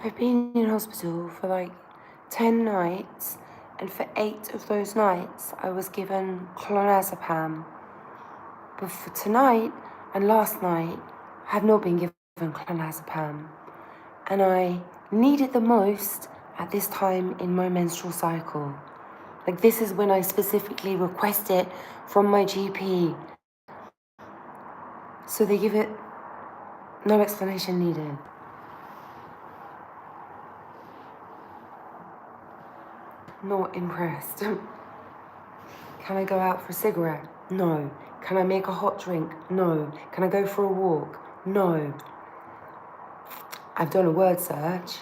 I've been in hospital for like 10 nights, and for 8 of those nights, I was given clonazepam. But for tonight and last night, I have not been given clonazepam. And I need it the most at this time in my menstrual cycle. Like, this is when I specifically request it from my GP. So they give it, no explanation needed. Not impressed. Can I go out for a cigarette? No. Can I make a hot drink? No. Can I go for a walk? No. I've done a word search.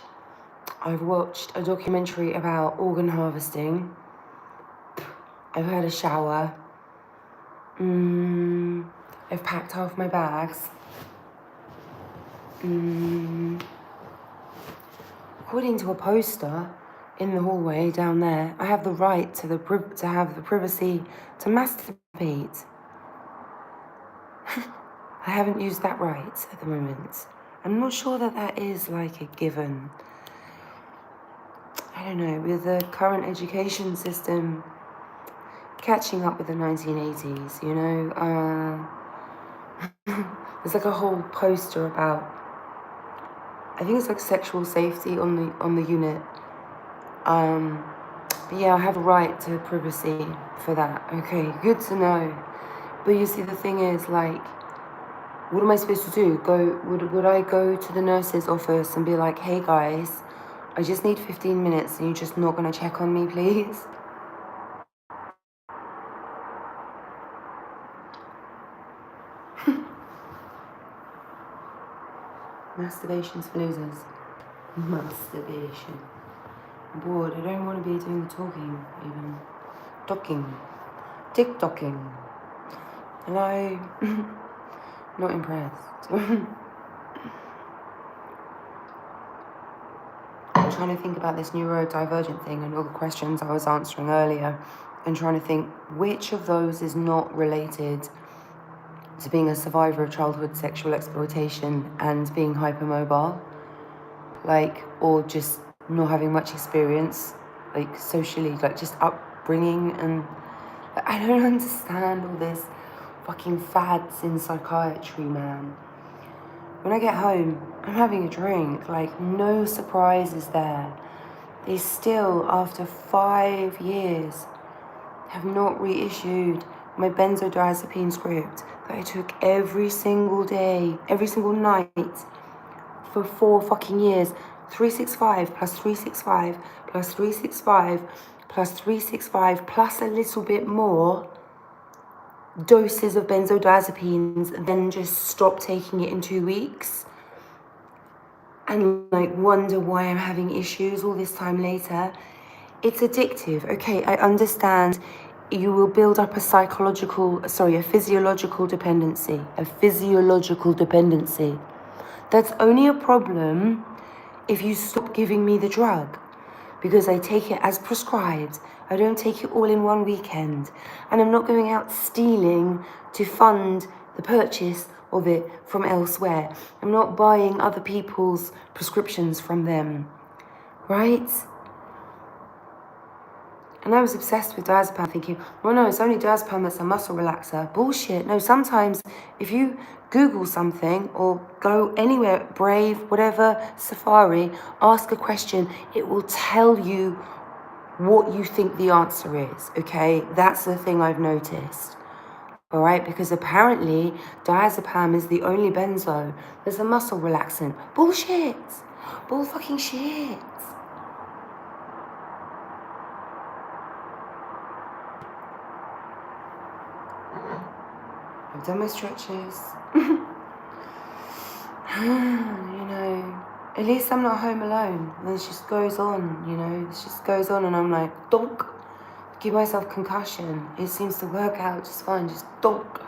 I've watched a documentary about organ harvesting. I've had a shower. I've packed half my bags. According to a poster in the hallway down there, I have the right to have the privacy to masturbate. I haven't used that right at the moment. I'm not sure that that is like a given. I don't know, with the current education system catching up with the 1980s, you know, there's like a whole poster about, I think it's like sexual safety on the unit. But yeah, I have a right to privacy for that. Okay, good to know. But you see, the thing is, like, what am I supposed to do? Would I go to the nurse's office and be like, hey guys, I just need 15 minutes and you're just not gonna check on me, please? Masturbation's for losers. Masturbation. I'm bored. I don't want to be doing the talking, even. Talking. TikToking. Hello? Not impressed. I'm trying to think about this neurodivergent thing and all the questions I was answering earlier, and trying to think which of those is not related to being a survivor of childhood sexual exploitation and being hypermobile, like, or just not having much experience, like, socially, like, just upbringing. And I don't understand all this fucking fads in psychiatry, man. When I get home, I'm having a drink, like, no surprises there. They still, after 5 years, have not reissued my benzodiazepine script that I took every single day, every single night for 4 fucking years. 365 plus 365 plus 365 plus 365 plus a little bit more doses of benzodiazepines, then just stop taking it in 2 weeks and like wonder why I'm having issues all this time later. It's addictive. Okay, I understand you will build up a physiological dependency. That's only a problem if you stop giving me the drug, because I take it as prescribed. I don't take it all in one weekend, and I'm not going out stealing to fund the purchase of it from elsewhere. I'm not buying other people's prescriptions from them, right? And I was obsessed with diazepam, thinking, well, no, it's only diazepam that's a muscle relaxer. Bullshit. No, sometimes if you Google something or go anywhere, Brave, whatever, Safari, ask a question, it will tell you what you think the answer is, okay? That's the thing I've noticed, all right? Because apparently diazepam is the only benzo that's a muscle relaxant. Bullshit. Bull fucking shit. I've done my stretches. You know, at least I'm not home alone. And it just goes on, you know, it just goes on, and I'm like, donk, give myself concussion. It seems to work out just fine, just donk,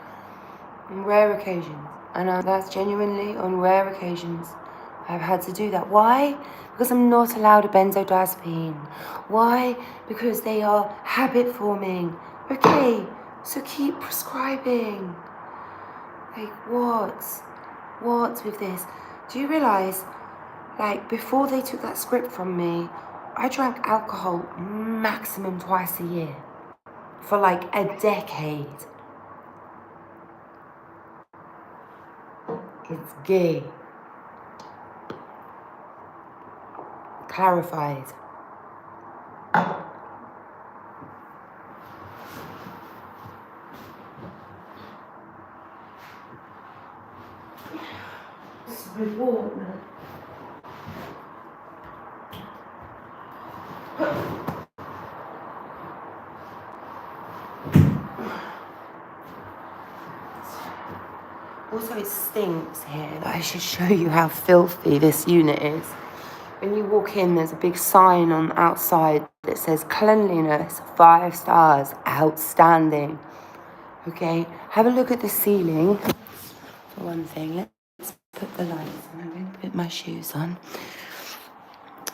on rare occasions. And that's genuinely on rare occasions I've had to do that. Why? Because I'm not allowed a benzodiazepine. Why? Because they are habit forming. Okay, so keep prescribing. Like, what with this? Do you realise Like, before they took that script from me, I drank alcohol maximum twice a year for like a decade. It's gay. Clarified. Sorry, what, man? Also, it stinks here. I should show you how filthy this unit is. When you walk in, there's a big sign on the outside that says cleanliness, 5 stars, outstanding. Okay, have a look at the ceiling. For one thing, let's put the lights on. I'm going to put my shoes on.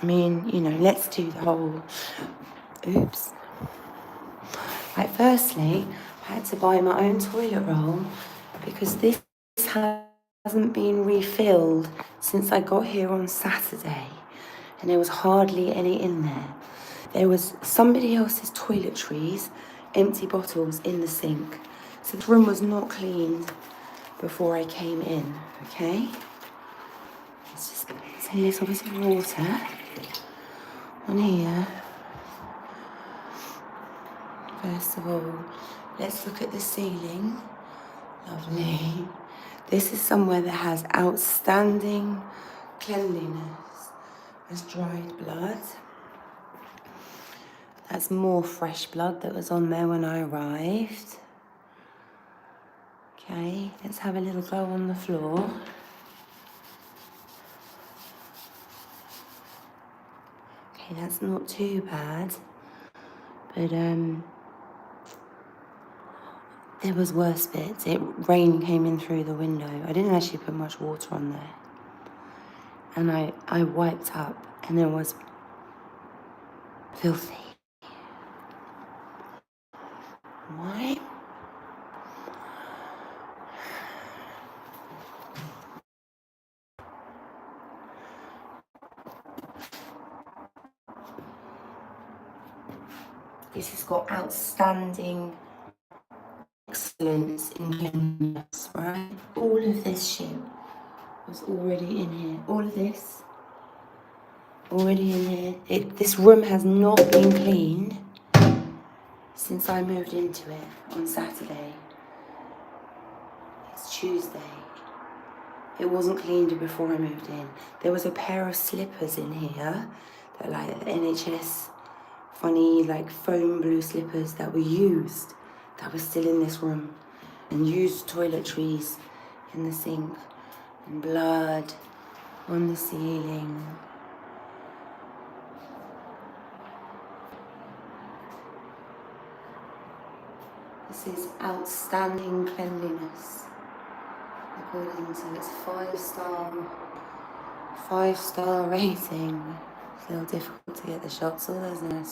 I mean, you know, let's do the whole... Oops. Right, firstly, I had to buy my own toilet roll because this hasn't been refilled since I got here on Saturday. And there was hardly any in there. There was somebody else's toiletries, empty bottles in the sink. So the room was not cleaned before I came in, okay? Let's just put a little bit of water on here. First of all, let's look at the ceiling. Lovely. This is somewhere that has outstanding cleanliness. There's dried blood. That's more fresh blood that was on there when I arrived. Okay, let's have a little go on the floor. Okay, that's not too bad. But there was worse bits. Rain came in through the window. I didn't actually put much water on there. And I wiped up and it was filthy. Why? This has got outstanding excellence in cleanliness, right? All of this shit was already in here. All of this, already in here. This room has not been cleaned since I moved into it on Saturday. It's Tuesday. It wasn't cleaned before I moved in. There was a pair of slippers in here that like NHS funny like foam blue slippers that were used, that were still in this room, and used toiletries in the sink, and blood on the ceiling. This is outstanding cleanliness according to its 5-star rating. It's a little difficult to get the shots all, isn't it?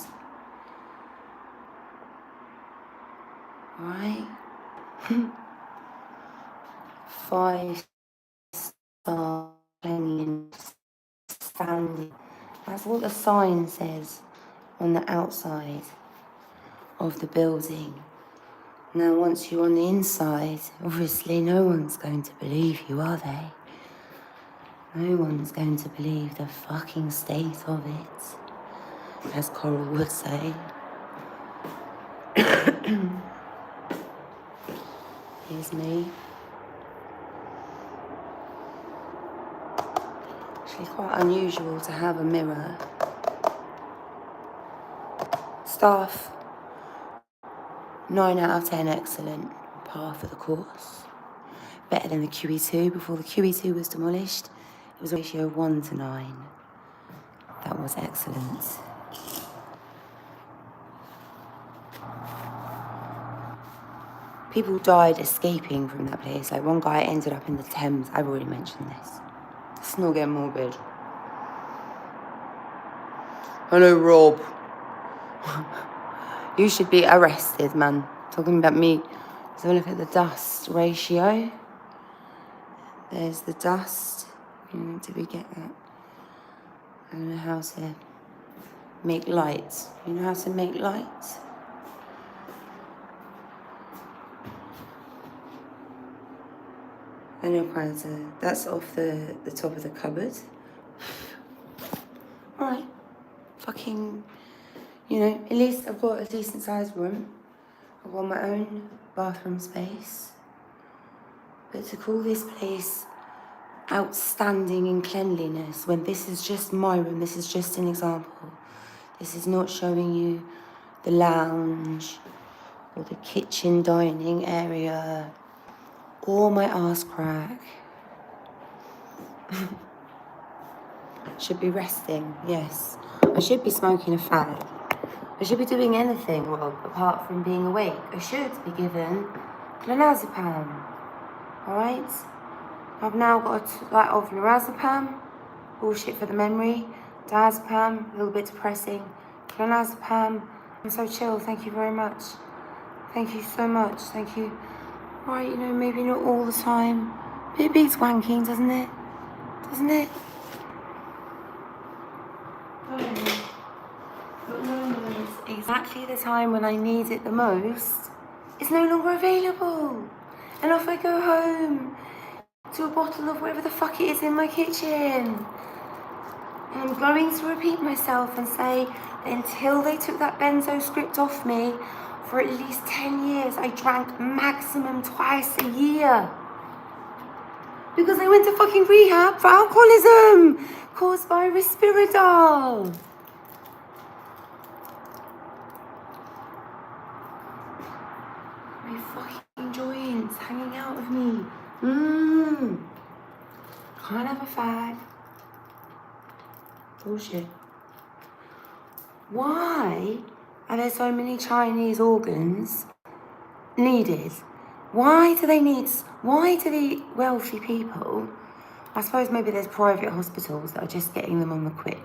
Right? 5-star cleanliness, standing. That's what the sign says on the outside of the building. Now, once you're on the inside, obviously no one's going to believe you, are they? No one's going to believe the fucking state of it, as Coral would say. Here's me. Actually quite unusual to have a mirror. Staff, 9 out of 10 excellent, par for the course. Better than the QE2. Before the QE2 was demolished, it was a ratio of 1 to 9. That was excellent. People died escaping from that place. Like one guy ended up in the Thames. I've already mentioned this. It's not getting morbid. Hello, Rob. You should be arrested, man. Talking about me. So look at the dust ratio. There's the dust. Did we get that? I don't know how to make lights. You know how to make lights? I know how to. That's off the top of the cupboard. Alright. Fucking, you know, at least I've got a decent sized room. I've got my own bathroom space. But to call this place outstanding in cleanliness when this is just my room, this is just an example. This is not showing you the lounge or the kitchen dining area or my arse crack. Should be resting, yes. I should be smoking a fag. I should be doing anything, well, apart from being awake. I should be given clonazepam, alright? I've now got a light of lorazepam, bullshit for the memory, diazepam, a little bit depressing, clonazepam. I'm so chill, thank you very much. Thank you so much, thank you. Right, you know, maybe not all the time, but it beats wanking, doesn't it? Doesn't it? But no, exactly the time when I need it the most, it's no longer available. And off I go home to a bottle of whatever the fuck it is in my kitchen. And I'm going to repeat myself and say that until they took that benzo script off me, for at least 10 years, I drank maximum twice a year. Because I went to fucking rehab for alcoholism caused by Risperdal. My fucking joints hanging out of me. Can't have a fag. Bullshit. Why are there so many Chinese organs needed? Why do the wealthy people, I suppose maybe there's private hospitals that are just getting them on the quick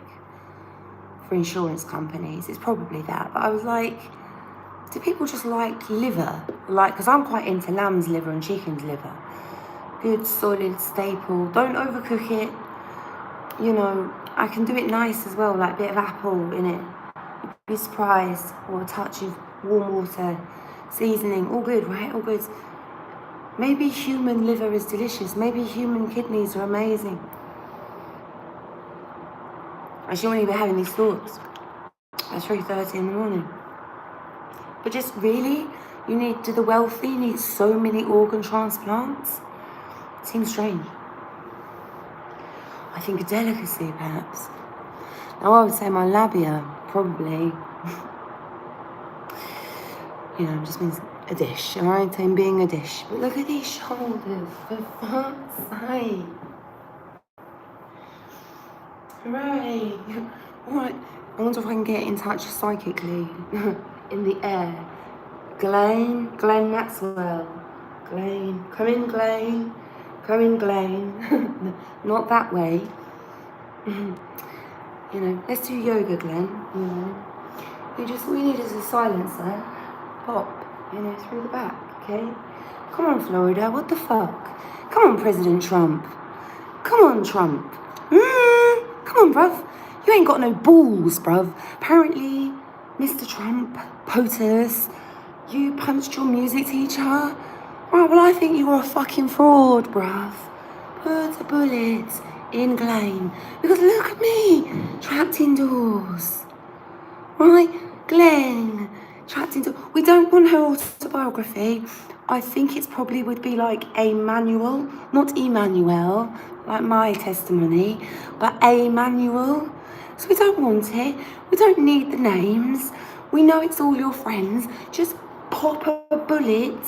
for insurance companies. It's probably that. But I was like, do people just like liver? Like, because I'm quite into lamb's liver and chicken's liver. Good, solid, staple. Don't overcook it. You know, I can do it nice as well, like a bit of apple in it. You'd be surprised. Or a touch of warm water, seasoning. All good, right? All good. Maybe human liver is delicious. Maybe human kidneys are amazing. I shouldn't even be having these thoughts at 3:30 in the morning. But just really, do the wealthy need so many organ transplants? It seems strange. I think a delicacy, perhaps. Now, I would say my labia, probably. You know, just means a dish, alright? I'm being a dish. But look at these shoulders, for fuck's sake. Hooray! Alright, I wonder if I can get in touch psychically in the air. Glenn Maxwell. Glenn, come in, Glenn. Come in, Glenn. Not that way. You know, let's do yoga, Glenn. You know, all you need is a silencer. Pop, you know, through the back, okay? Come on, Florida, what the fuck? Come on, President Trump. Come on, Trump. Come on, bruv. You ain't got no balls, bruv. Apparently, Mr. Trump, POTUS, you punched your music teacher. Right, well, I think you're a fucking fraud, bruv. Put a bullet in Glenn. Because look at me, trapped indoors. Right, Glenn, trapped indoors. We don't want her autobiography. I think it probably would be like a manual, not Emmanuel, like my testimony, but a manual. So we don't want it. We don't need the names. We know it's all your friends. Just pop a bullet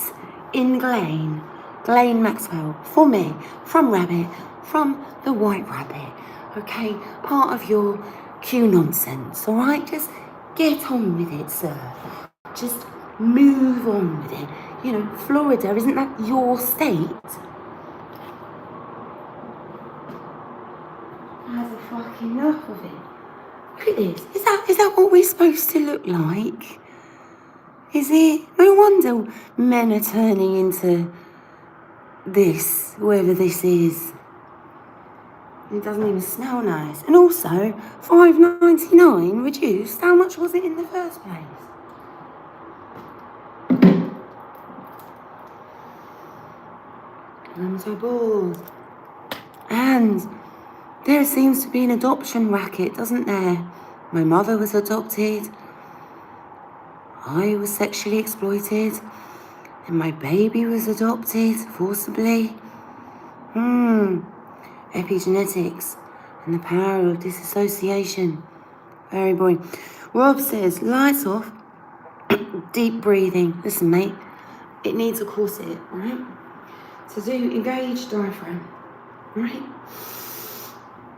in Glenn. Glenn Maxwell, for me, from Rabbit, from the White Rabbit. Okay, part of your Q nonsense, all right? Just get on with it, sir. Just move on with it. You know, Florida, isn't that your state? I have fucking enough of it. Look at this. Is that what we're supposed to look like? Is it? No wonder men are turning into this, whoever this is. It doesn't even smell nice. And also, £5.99 reduced. How much was it in the first place? I'm so bored. And there seems to be an adoption racket, doesn't there? My mother was adopted. I was sexually exploited. And my baby was adopted forcibly. Epigenetics and the power of disassociation. Very boring. Rob says, lights off, deep breathing. Listen, mate, it needs a corset, right? So do engage diaphragm, right?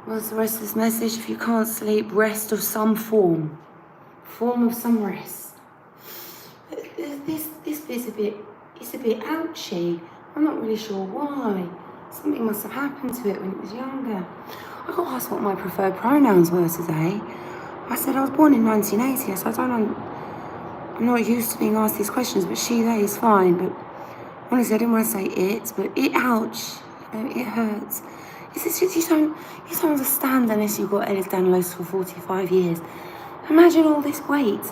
What's the rest of this message? If you can't sleep, rest of some form of some rest. This bit's it's a bit ouchy. I'm not really sure why. Something must have happened to it when it was younger. I got asked what my preferred pronouns were today. I said I was born in 1980, so I'm not used to being asked these questions, but she, they is fine. But honestly, I didn't want to say it, but it, ouch, it hurts. It's just, you don't understand unless you've got Ehlers-Danlos for 45 years. Imagine all this weight,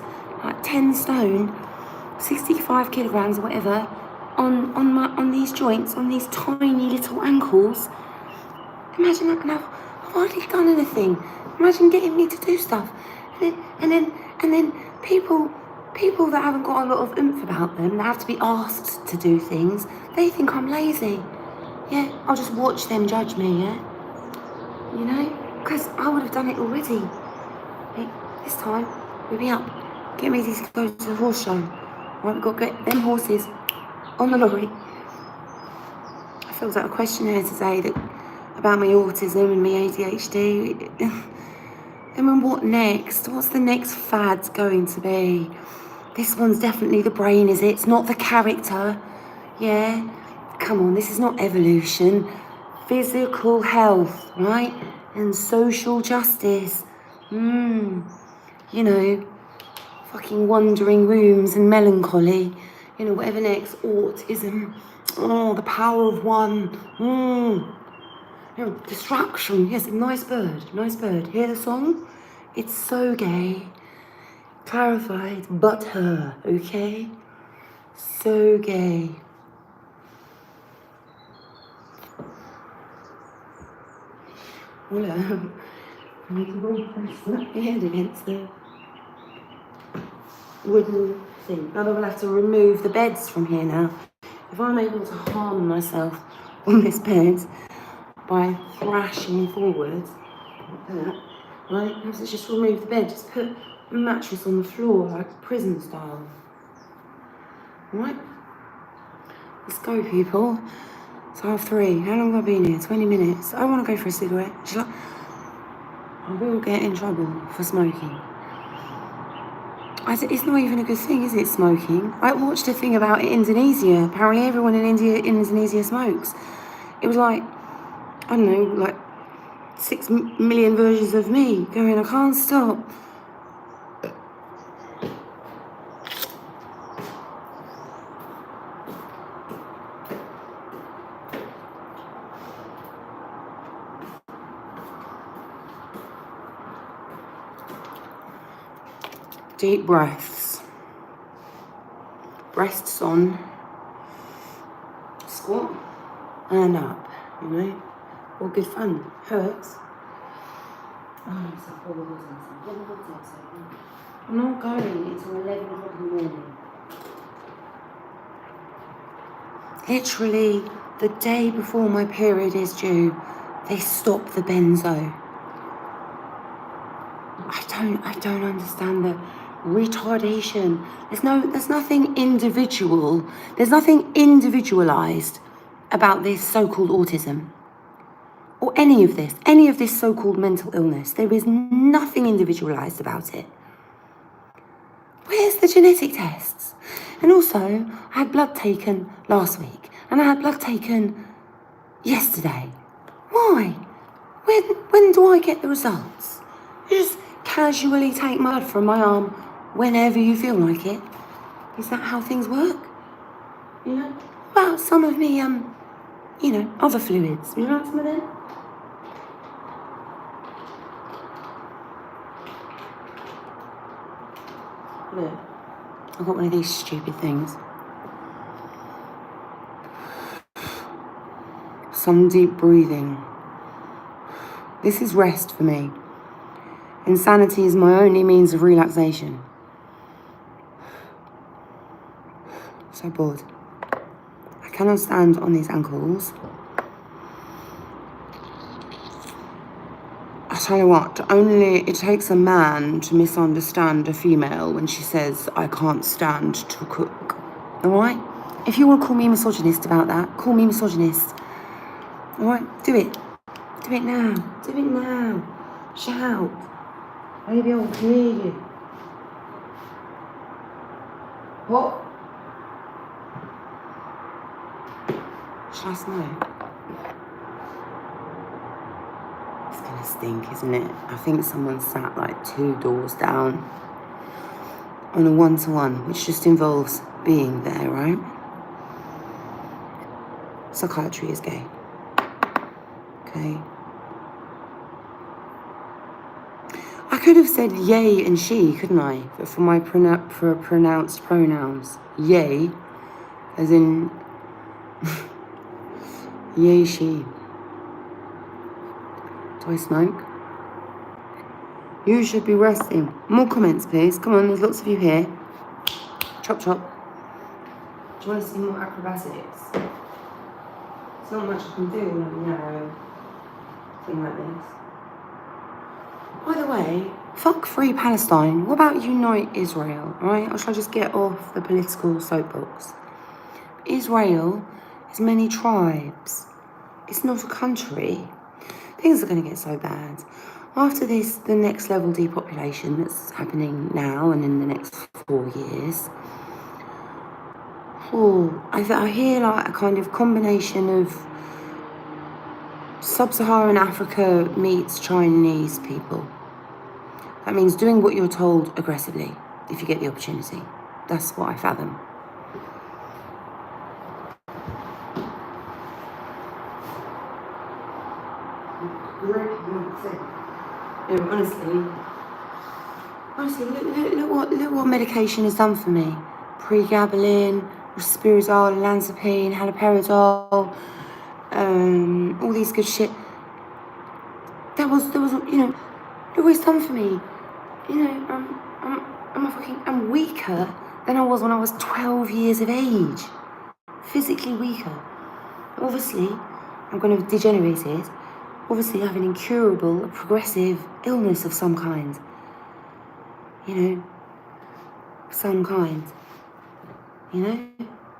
like 10 stone, 65 kilograms or whatever, on these joints, on these tiny little ankles. Imagine that, and I've hardly done anything. Imagine getting me to do stuff, and then people that haven't got a lot of oomph about them, that have to be asked to do things, they think I'm lazy. Yeah, I'll just watch them judge me. Yeah, you know, because I would have done it already. Hey, this time we'll be up. Get me to go to the horse show. Right, we've got to get them horses on the lorry. I filled out a questionnaire today about my autism and my ADHD. And then what next? What's the next fad going to be? This one's definitely the brain, is it? It's not the character. Yeah? Come on, this is not evolution. Physical health, right? And social justice. You know, fucking wandering rooms and melancholy. You know, whatever next. Autism. Oh, the power of one. You know, distraction. Yes, nice bird. Nice bird. Hear the song? It's so gay. Clarified, but her, okay? So gay. Well, I need to slap my head against the wooden thing. Now I will have to remove the beds from here now. If I'm able to harm myself on this bed by thrashing forward, like that, right? I have to just remove the bed, just put a mattress on the floor, like prison style. Right? Let's go, people. It's 3:30. How long have I been here? 20 minutes. I want to go for a cigarette. I will get in trouble for smoking. It's not even a good thing, is it, smoking? I watched a thing about Indonesia. Apparently everyone in Indonesia smokes. It was like, I don't know, like 6 million versions of me going, I can't stop. Deep breaths. Breasts on. Squat. And up, you know. All good fun. Hurts. Oh, it's a horrible thing. I'm not going until 11 o'clock in the morning. Literally, the day before my period is due, they stop the benzo. I don't understand the retardation. There's nothing individual. There's nothing individualized about this so-called autism. Or any of this so-called mental illness. There is nothing individualized about it. Where's the genetic tests? And also, I had blood taken last week, and I had blood taken yesterday. Why? When do I get the results? You just casually take blood from my arm whenever you feel like it. Is that how things work? You know? Well, some of me, you know, other fluids. You know some of them? I've got one of these stupid things. Some deep breathing. This is rest for me. Insanity is my only means of relaxation. So bored. I cannot stand on these ankles. I tell you what, it takes a man to misunderstand a female when she says, I can't stand to cook. Alright? If you want to call me misogynist about that, call me misogynist. Alright? Do it. Do it now. Do it now. Shout. Maybe I'll hear you. What? Should I snow? It's gonna stink, isn't it? I think someone sat like 2 doors down on a one-to-one, which just involves being there, right? Psychiatry is gay. Okay. I could have said yay and she, couldn't I? But for my pronounced pronouns. Yay, as in yay she. Do I smoke? You should be resting. More comments, please. Come on, there's lots of you here. Chop chop. Do you want to see more acrobatics? There's not much I can do on a narrow thing like this. By the way, fuck free Palestine. What about unite Israel, right? Or should I just get off the political soapbox? Israel is many tribes. It's not a country. Things are going to get so bad. After this, the next level depopulation that's happening now and in the next 4 years. I hear like a kind of combination of Sub-Saharan Africa meets Chinese people. That means doing what you're told aggressively, if you get the opportunity. That's what I fathom. Honestly, look what medication has done for me. Pregabalin, risperidone, olanzapine, haloperidol, all these good shit. There was, you know, look what it's done for me. You know, I'm weaker than I was when I was 12 years of age. Physically weaker. Obviously, I'm going to have degenerated. Obviously, I have an incurable, progressive illness of some kind. You know, some kind. You know,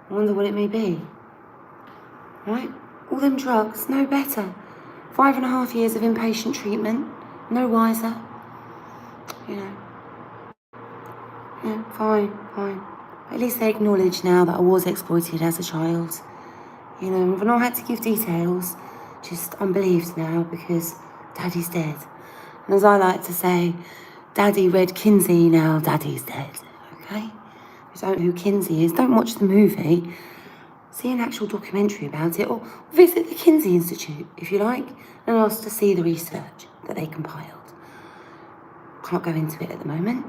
I wonder what it may be. Right? All them drugs, no better. 5.5 years of inpatient treatment, no wiser. You know. Yeah, fine. At least they acknowledge now that I was exploited as a child. You know, I've not had to give details, just unbelieved now because Daddy's dead. And as I like to say, Daddy read Kinsey, now Daddy's dead. Okay? If you don't know who Kinsey is, don't watch the movie. See an actual documentary about it, or visit the Kinsey Institute, if you like, and ask to see the research that they compiled. Can't go into it at the moment.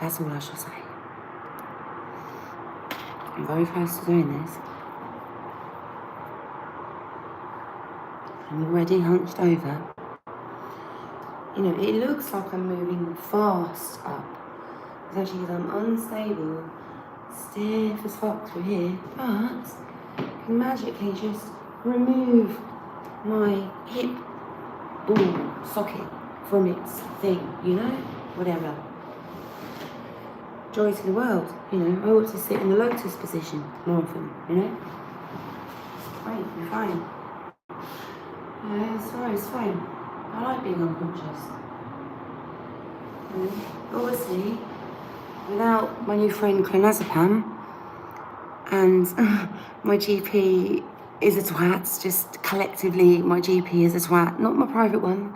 That's all I shall say. I'm very close to doing this. I'm already hunched over. You know, it looks like I'm moving fast up. It's actually because I'm unstable, stiff as fuck through here, but I can magically just remove my hip ball socket from its thing, you know? Whatever. Joy to the world, you know? I ought to sit in the lotus position more often, you know? Fine, you're fine. Yeah, it's fine. I like being unconscious. You know? Obviously, without my new friend clonazepam, and my GP is a twat, just collectively my GP is a twat, not my private one.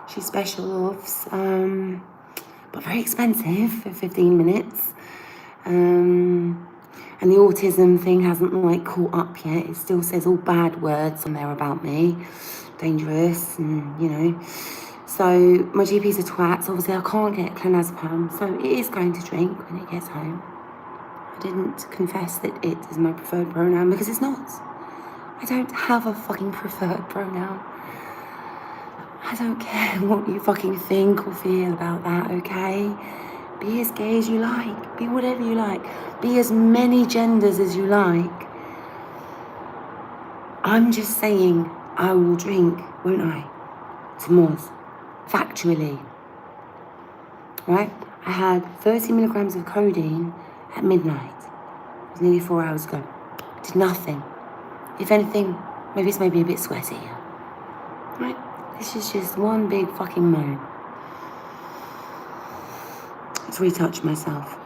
She's special offs, but very expensive for 15 minutes. And the autism thing hasn't like caught up yet. It still says all bad words on there about me. Dangerous, and you know, So my GP's a twat, so obviously I can't get clonazepam, so it is going to drink when it gets home. I didn't confess that it is my preferred pronoun because it's not. I don't have a fucking preferred pronoun. I don't care what you fucking think or feel about that, okay? Be as gay as you like. Be whatever you like. Be as many genders as you like. I'm just saying I will drink, won't I? S'mores. Factually. Right? I had 30 milligrams of codeine at midnight. It was nearly 4 hours ago. Did nothing. If anything, maybe it's maybe a bit sweaty. Right? This is just one big fucking moan. Let's retouch myself.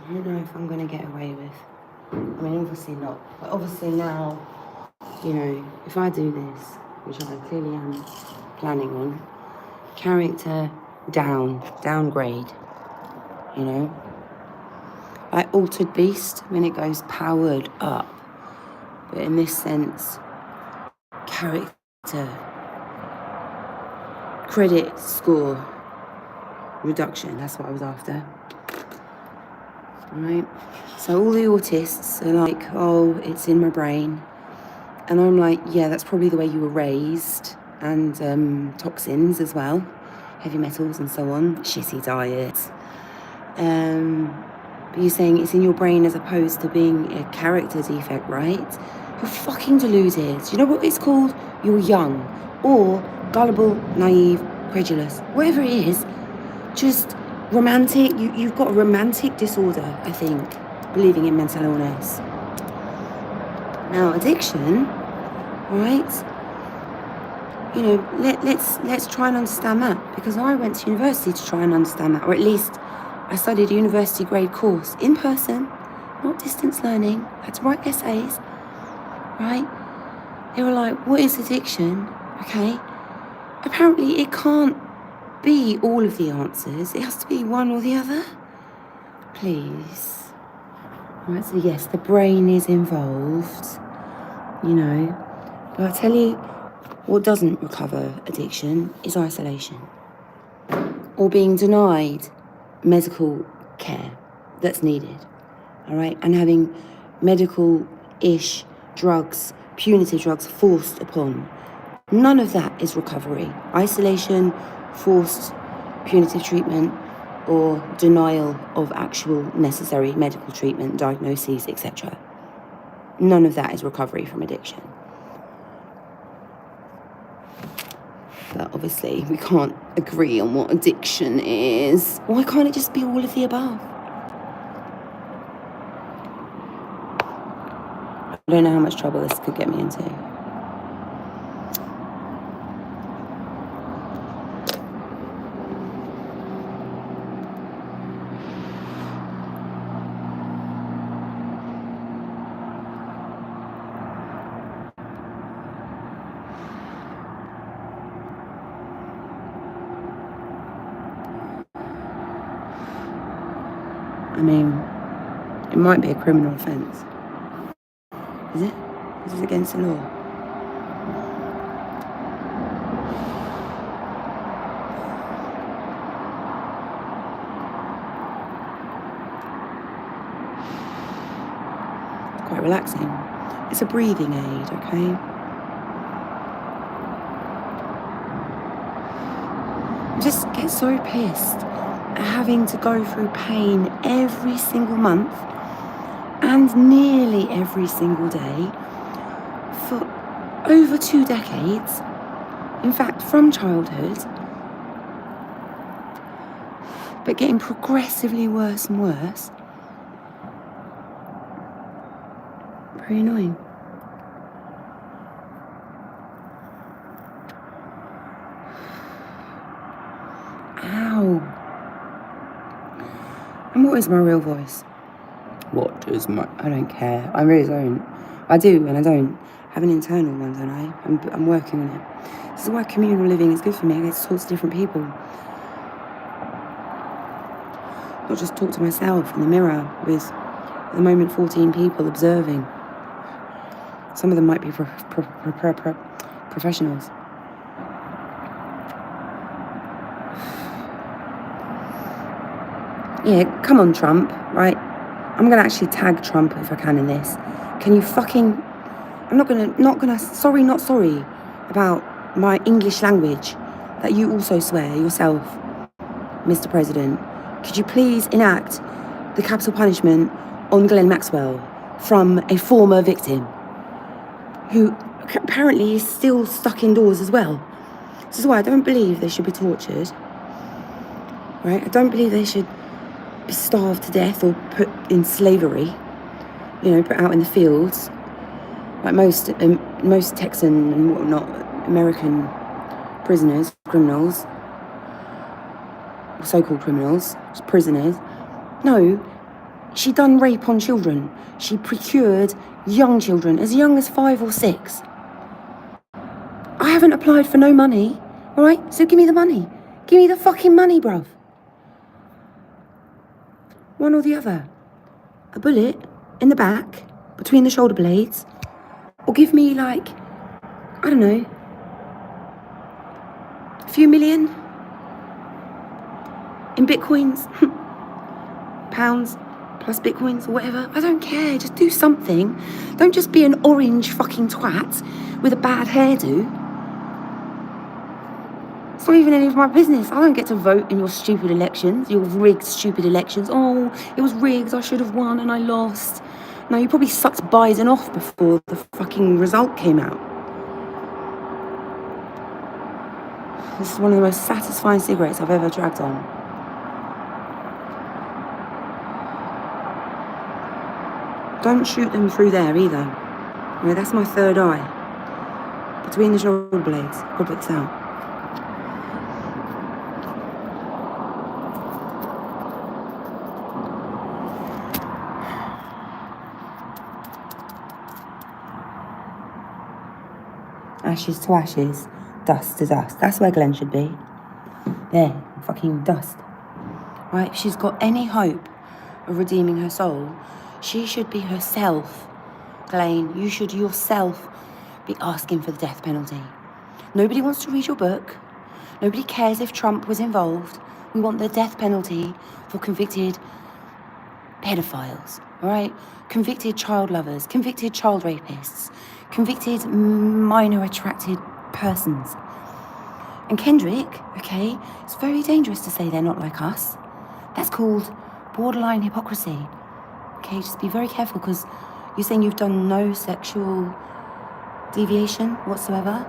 I don't know if I'm going to get away with. I mean, obviously not. But obviously now, you know, if I do this, which I clearly am planning on, character downgrade, you know? Like Altered Beast when it goes powered up. But in this sense, character, credit score reduction, that's what I was after. Right? So all the autists are like, oh, it's in my brain. And I'm like, yeah, that's probably the way you were raised. And toxins as well, heavy metals and so on, shitty diet. But you're saying it's in your brain as opposed to being a character defect, right? You're fucking deluded. You know what it's called? You're young. Or gullible, naive, credulous. Whatever it is, just romantic. You've got a romantic disorder, I think, believing in mental illness. Now, addiction, right? You know, let's try and understand that, because I went to university to try and understand that, or at least I studied a university grade course in person, not distance learning. I had to write essays, right? They were like, what is addiction? Okay. Apparently it can't be all of the answers. It has to be one or the other. Please. Right, so yes, the brain is involved, you know. But I tell you, what doesn't recover addiction is isolation. Or being denied medical care that's needed, all right? And having medical-ish drugs, punitive drugs forced upon. None of that is recovery. Isolation, forced punitive treatment, or denial of actual necessary medical treatment, diagnoses, etc. None of that is recovery from addiction. But obviously we can't agree on what addiction is. Why can't it just be all of the above? I don't know how much trouble this could get me into. I mean, it might be a criminal offence. Is it? Is it against the law? It's quite relaxing. It's a breathing aid, okay? I just get so pissed at having to go through pain every single month and nearly every single day for over 2 decades. In fact, from childhood, but getting progressively worse and worse. Very annoying. Ow. And what is my real voice? What is my... I don't care. I really don't. I do and I don't. I have an internal one, don't I? I'm working on it. This is why communal living is good for me. I get to talk to different people. Not just talk to myself in the mirror with, at the moment, 14 people observing. Some of them might be professionals. Yeah, come on, Trump, right? I'm gonna actually tag Trump if I can in this. Can you fucking... I'm not gonna, sorry, not sorry about my English language that you also swear yourself, Mr. President. Could you please enact the capital punishment on Glenn Maxwell from a former victim who apparently is still stuck indoors as well? This is why I don't believe they should be tortured, right? I don't believe they should be starved to death or put in slavery, put out in the fields, like most Texan and whatnot, American prisoners, criminals, so-called criminals, prisoners. No, she done rape on children. She procured young children, as young as 5 or 6. I haven't applied for no money, all right? So give me the money. Give me the fucking money, bruv. One or the other. A bullet in the back, between the shoulder blades, or give me, like, I don't know, a few million in bitcoins, pounds, plus bitcoins, or whatever. I don't care, just do something. Don't just be an orange fucking twat with a bad hairdo. It's not even any of my business. I don't get to vote in your stupid elections, your rigged stupid elections. Oh, it was rigged, I should have won and I lost. No, you probably sucked Biden off before the fucking result came out. This is one of the most satisfying cigarettes I've ever dragged on. Don't shoot them through there either. That's my third eye. Between the shoulder blades. I've got to put this out. Ashes to ashes, dust to dust. That's where Glenn should be. There, fucking dust. Right, if she's got any hope of redeeming her soul, she should be herself. Glenn, you should yourself be asking for the death penalty. Nobody wants to read your book. Nobody cares if Trump was involved. We want the death penalty for convicted pedophiles, all right? Convicted child lovers, convicted child rapists, convicted minor attracted persons. And Kendrick, okay, it's very dangerous to say they're not like us. That's called borderline hypocrisy. Okay, just be very careful, because you're saying you've done no sexual deviation whatsoever.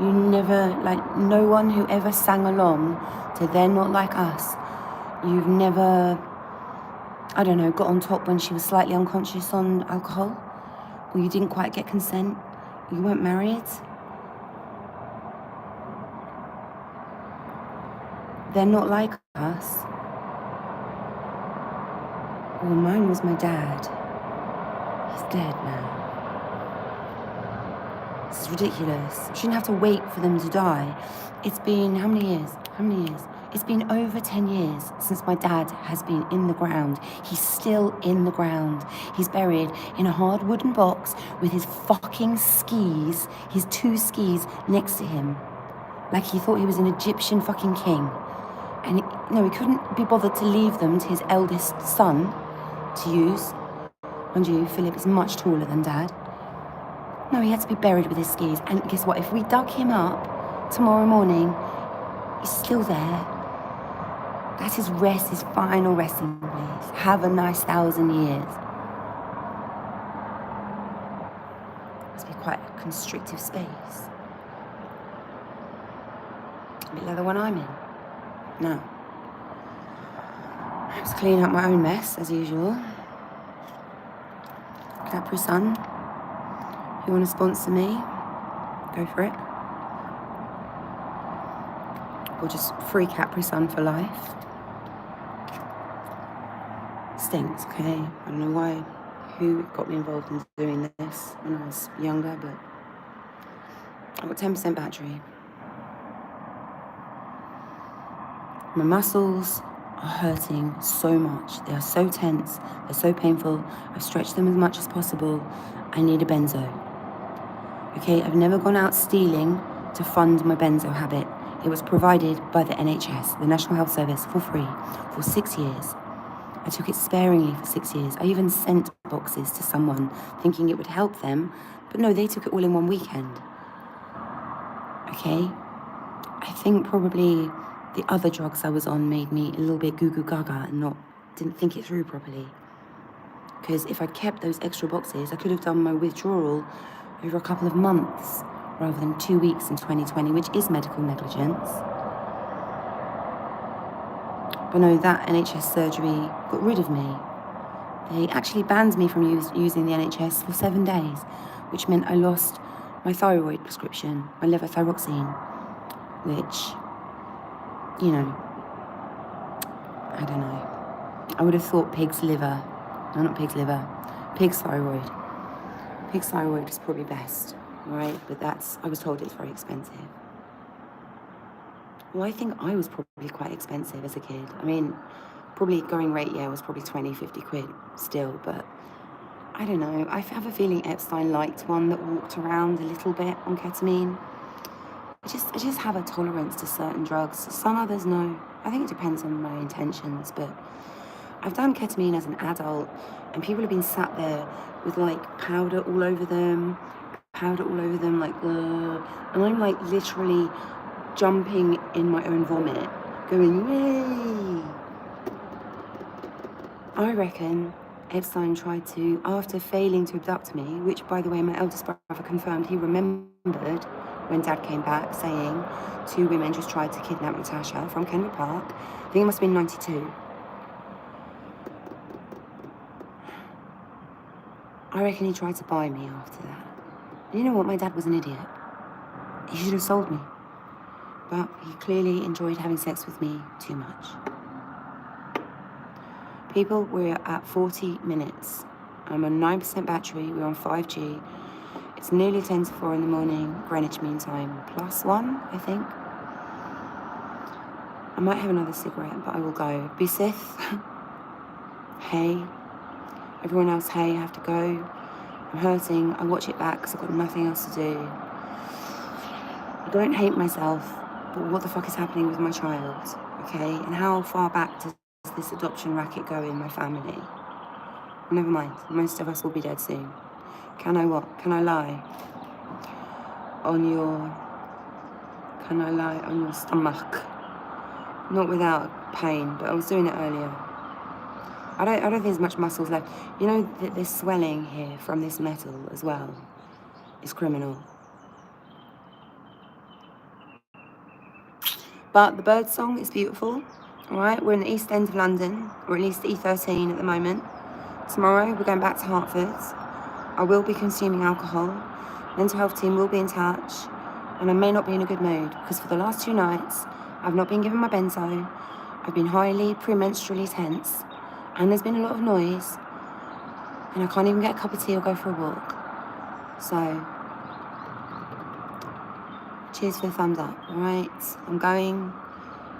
You never, no one who ever sang along to They're Not Like Us. You've never, I don't know, got on top when she was slightly unconscious on alcohol, or you didn't quite get consent, you weren't married. They're not like us. Well, mine was my dad. He's dead now. This is ridiculous. You shouldn't have to wait for them to die. It's been, how many years? It's been over 10 years since my dad has been in the ground. He's still in the ground. He's buried in a hard wooden box with his fucking skis, his 2 skis next to him. Like he thought he was an Egyptian fucking king. And he couldn't be bothered to leave them to his eldest son to use. Mind you, Philip is much taller than Dad. No, he had to be buried with his skis. And guess what? If we dug him up tomorrow morning, he's still there. That's his rest, his final resting place. Have a nice 1,000 years. Must be quite a constrictive space. A bit like the one I'm in. No. I was cleaning up my own mess, as usual. Capri Sun. If you want to sponsor me, go for it. Or just free Capri Sun for life. Stinks, okay? I don't know why, who got me involved in doing this when I was younger, but I've got 10% battery. My muscles are hurting so much. They are so tense. They're so painful. I've stretched them as much as possible. I need a benzo. Okay, I've never gone out stealing to fund my benzo habit. It was provided by the NHS, the National Health Service, for free for 6 years. I took it sparingly for 6 years. I even sent boxes to someone thinking it would help them, but no, they took it all in one weekend. Okay? I think probably the other drugs I was on made me a little bit goo-goo gaga and didn't think it through properly. Because if I'd kept those extra boxes, I could have done my withdrawal over a couple of months rather than 2 weeks in 2020, which is medical negligence. But no, that NHS surgery got rid of me. They actually banned me from using the NHS for 7 days, which meant I lost my thyroid prescription, my levothyroxine, which, you know, I don't know. I would have thought pig's liver. No, not pig's liver. Pig's thyroid. Pig's thyroid is probably best, right? But I was told it's very expensive. Well, I think I was probably quite expensive as a kid. I mean, probably going rate, was probably 20, 50 quid still, but I don't know. I have a feeling Epstein liked one that walked around a little bit on ketamine. I just have a tolerance to certain drugs. Some others, no. I think it depends on my intentions, but I've done ketamine as an adult, and people have been sat there with, like, powder all over them, like, and I'm, like, literally jumping in my own vomit, going, yay! I reckon Epstein tried to, after failing to abduct me, which, by the way, my eldest brother confirmed he remembered when Dad came back saying 2 women just tried to kidnap Natasha from Kendall Park. I think it must have been 92. I reckon he tried to buy me after that. And you know what? My dad was an idiot. He should have sold me. But he clearly enjoyed having sex with me too much. People, we're at 40 minutes. I'm on 9% battery. We're on 5G. It's nearly 10 to 4 in the morning, Greenwich Mean Time, +1, I think. I might have another cigarette, but I will go. Be safe. Hey. Everyone else, hey, I have to go. I'm hurting. I watch it back because I've got nothing else to do. I don't hate myself, but what the fuck is happening with my child, okay? And how far back does this adoption racket go in my family? Never mind. Most of us will be dead soon. Can I what? Can I lie on your stomach? Not without pain, but I was doing it earlier. I don't think there's much muscles left. You know, this swelling here from this metal as well is criminal. But the bird song is beautiful, all right? We're in the East End of London, or at least E13 at the moment. Tomorrow, we're going back to Hertford. I will be consuming alcohol. Mental health team will be in touch, and I may not be in a good mood, because for the last 2 nights, I've not been given my benzo. I've been highly premenstrually tense, and there's been a lot of noise, and I can't even get a cup of tea or go for a walk. So, cheers for the thumbs up, all right? I'm going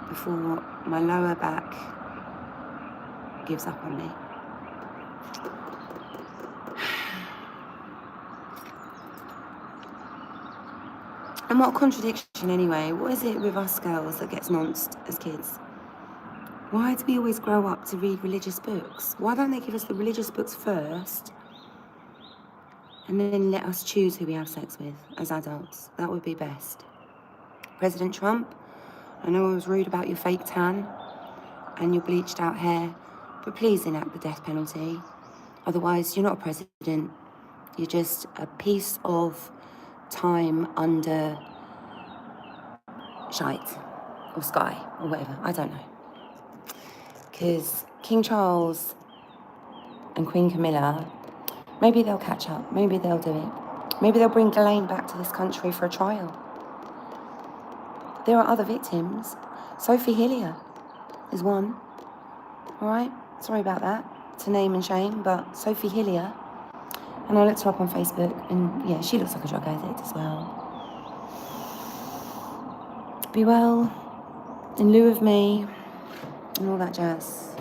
before my lower back gives up on me. And what a contradiction anyway. What is it with us girls that gets nonced as kids? Why do we always grow up to read religious books? Why don't they give us the religious books first and then let us choose who we have sex with as adults? That would be best. President Trump, I know I was rude about your fake tan and your bleached out hair, but please enact the death penalty. Otherwise, you're not a president. You're just a piece of time under shite or sky or whatever. I don't know. Because King Charles and Queen Camilla, maybe they'll catch up. Maybe they'll do it. Maybe they'll bring Ghislaine back to this country for a trial. There are other victims. Sophie Hillier is one. All right? Sorry about that. To name and shame, but Sophie Hillier. And I looked her up on Facebook, and yeah, she looks like a drug addict as well. Be well, in lieu of me, and all that jazz.